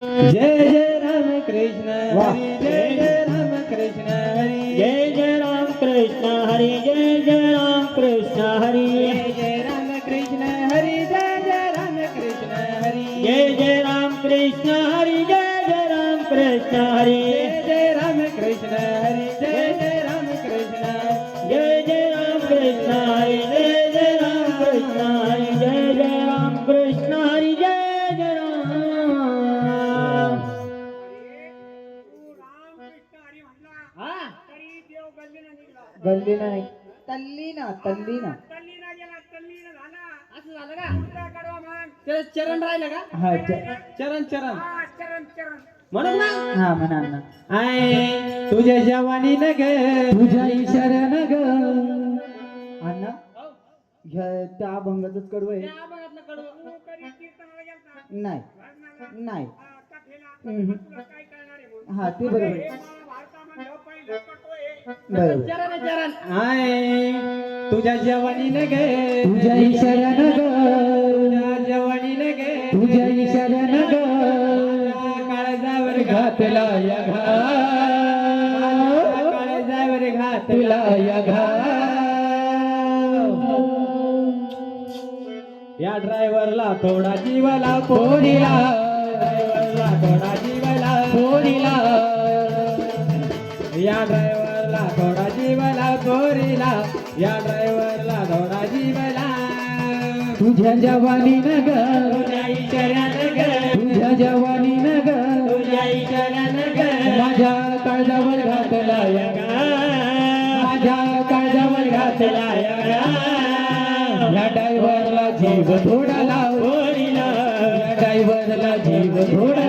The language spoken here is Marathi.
जय जय राम कृष्ण हरी जय जय राम कृष्ण हरी जय जय राम कृष्ण हरी जय जय राम कृष्ण हरी जय जय राम कृष्ण हरी जय जय राम कृष्ण हरी जय जय राम कृष्ण हरी जय जय राम कृष्ण हरी जय जय राम कृष्ण हरी जय जय राम कृष्ण जय जय राम कृष्ण हरी जय जय राम कृष्ण हरी जय जय राम कृष्ण हरी जय जय राम हा तरी देव गल्लीनं निघला. गल्लीला नाही तल्लीना तल्लीना तल्लीनं गेला, तल्लीनं झाला. असं झालं का पुढचा कडवा म्हण. ते चरण राहिलं का हा चरण चरण हा, चरण चरण. म्हणून ना हा म्हणा ना आय तुझ्या जवानी न ग तुझ्या इशाऱ्यान ग अण्णा ह्या त्या अभंगातच कडवं आहे त्या अभंगातलं कडवं. तू कधी कीर्तनाला गेलता? नाही भजनाला? नाही हा, कथेला? हम्म. तुला काय कळणार आहे म्हणून? हा ते बरोबर हे आहे. महाभारतामधलं पहिलं कटो आहे. बरोबर चरण आहे, चरण आय तुझ्या जवानी न ग तुझ्या इशाऱ्यान ग तुझ्या जवानी न ग तुझ्या इशाऱ्यान ग काळजावर घातला या काळजावर घातला या ड्रायव्हरला थोडा जीवला पोरीला ड्रायव्हरला थोडा जीवला पोरीला या ड्रायव्हरला थोडा जीवला पोरीला या ड्रायव्हरला थोडा जीवला तुझ्या जवानी न ग तुझ्या इशाऱ्यान ग तुझ्या जवानी न ग तुझ्या इशाऱ्यान ग माझ्या काळजावर घातला या माझ्या काळजावर घातला या या ड्रायव्हरला जीव थोडा लाव पोरीला या ड्रायव्हरला जीव थोडा